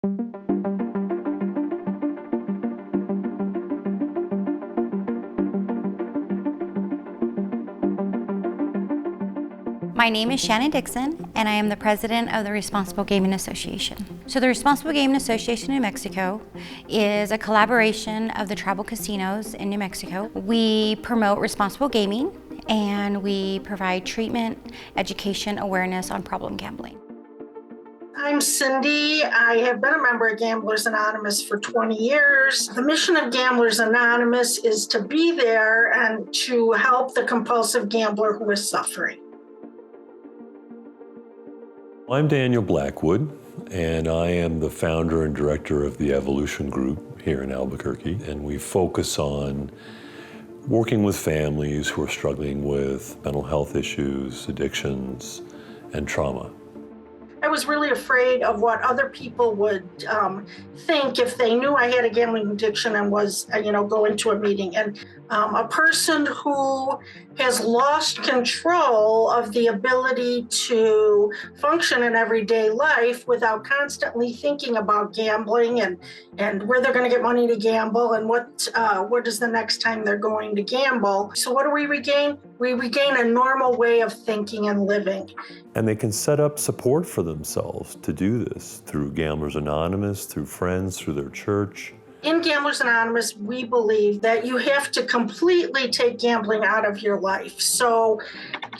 My name is Shannon Dixon, and I am the president of the Responsible Gaming Association. So the Responsible Gaming Association in New Mexico is a collaboration of the tribal casinos in New Mexico. We promote responsible gaming, and we provide treatment, education, awareness on problem gambling. I'm Cindy. I have been a member of Gamblers Anonymous for 20 years. The mission of Gamblers Anonymous is to be there and to help the compulsive gambler who is suffering. I'm Daniel Blackwood, and I am the founder and director of the Evolution Group here in Albuquerque, and we focus on working with families who are struggling with mental health issues, addictions, and trauma. I was really afraid of what other people would think if they knew I had a gambling addiction and was, going to a meeting. And a person who has lost control of the ability to function in everyday life without constantly thinking about gambling and where they're going to get money to gamble and what is the next time they're going to gamble. So what do we regain? We regain a normal way of thinking and living. And they can set up support for themselves to do this through Gamblers Anonymous, through friends, through their church. In Gamblers Anonymous, we believe that you have to completely take gambling out of your life. So,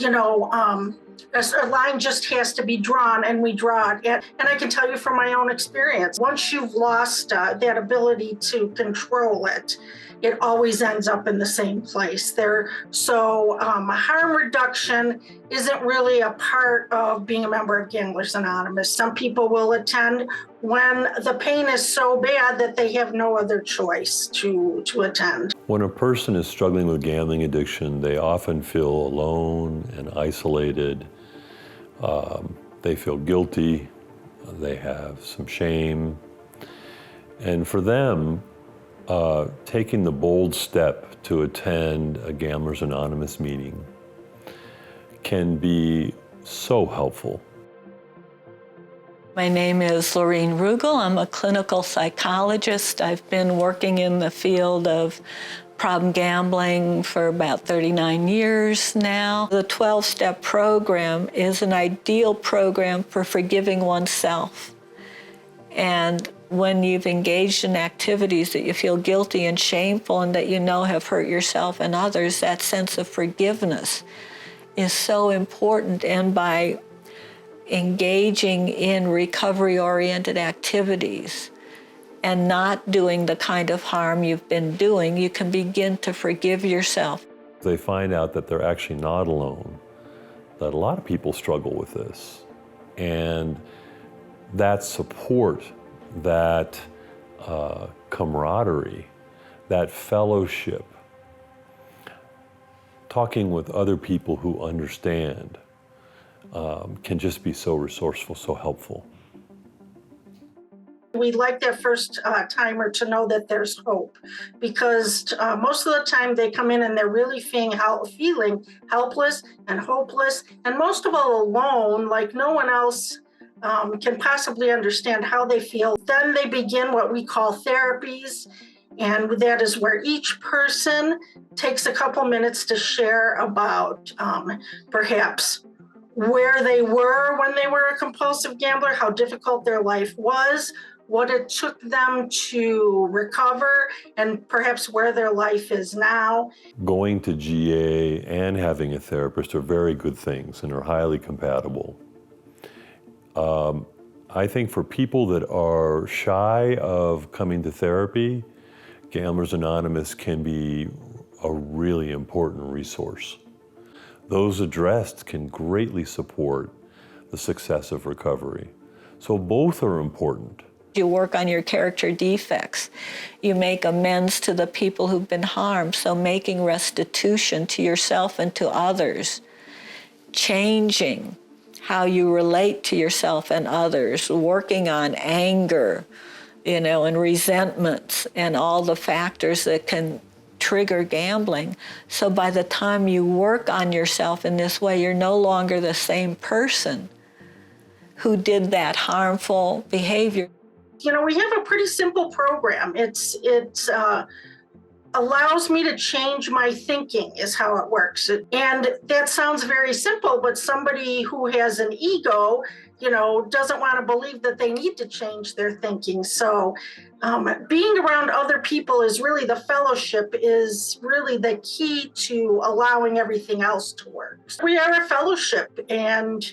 a line just has to be drawn, and we draw it. And I can tell you from my own experience, once you've lost that ability to control it, it always ends up in the same place. Harm reduction isn't really a part of being a member of Gamblers Anonymous. Some people will attend when the pain is so bad that they have no other choice to attend. When a person is struggling with gambling addiction, they often feel alone and isolated. They feel guilty. They have some shame. And for them, taking the bold step to attend a Gamblers Anonymous meeting can be so helpful. My name is Lorene Rugel. I'm a clinical psychologist. I've been working in the field of problem gambling for about 39 years now. The 12-step program is an ideal program for forgiving oneself. And when you've engaged in activities that you feel guilty and shameful and that you know have hurt yourself and others, that sense of forgiveness is so important. And by engaging in recovery-oriented activities and not doing the kind of harm you've been doing, you can begin to forgive yourself. They find out that they're actually not alone, that a lot of people struggle with this. And that support, that camaraderie, that fellowship, talking with other people who understand, can just be so resourceful, so helpful. We'd like that first timer to know that there's hope, because most of the time they come in and they're really feeling helpless and hopeless, and most of all alone, like no one else can possibly understand how they feel. Then they begin what we call therapies, and that is where each person takes a couple minutes to share about perhaps where they were when they were a compulsive gambler, how difficult their life was, what it took them to recover, and perhaps where their life is now. Going to GA and having a therapist are very good things and are highly compatible. I think for people that are shy of coming to therapy, Gamblers Anonymous can be a really important resource. Those addressed can greatly support the success of recovery. So both are important. You work on your character defects. You make amends to the people who've been harmed, so making restitution to yourself and to others. Changing how you relate to yourself and others, working on anger, and resentments and all the factors that can trigger gambling. So by the time you work on yourself in this way, you're no longer the same person who did that harmful behavior. You know, we have a pretty simple program. It allows me to change my thinking is how it works. And that sounds very simple, but somebody who has an ego, you know, doesn't want to believe that they need to change their thinking. So being around other people is really, the fellowship is really the key to allowing everything else to work. We are a fellowship, and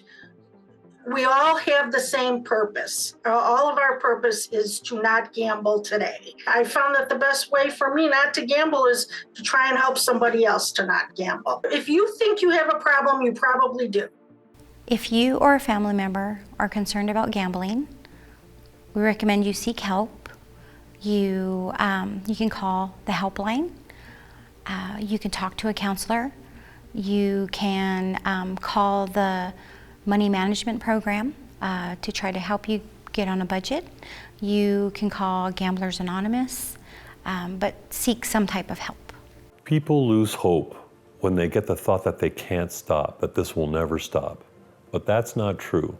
we all have the same purpose. All of our purpose is to not gamble today. I found that the best way for me not to gamble is to try and help somebody else to not gamble. If you think you have a problem, you probably do. If you or a family member are concerned about gambling, we recommend you seek help. You can call the helpline. You can talk to a counselor. You can call the money management program to try to help you get on a budget. You can call Gamblers Anonymous, but seek some type of help. People lose hope when they get the thought that they can't stop, that this will never stop. But that's not true.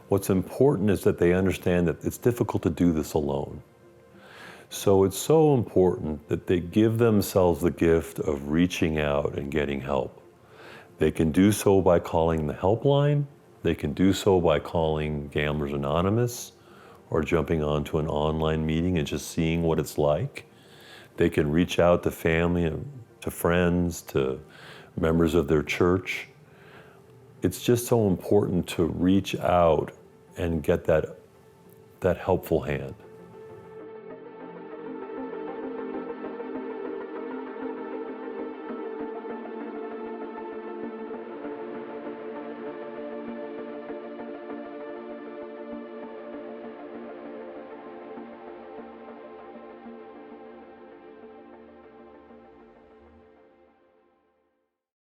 What's important is that they understand that it's difficult to do this alone. So it's so important that they give themselves the gift of reaching out and getting help. They can do so by calling the helpline. They can do so by calling Gamblers Anonymous or jumping onto an online meeting and just seeing what it's like. They can reach out to family, to friends, to members of their church. It's just so important to reach out and get that helpful hand.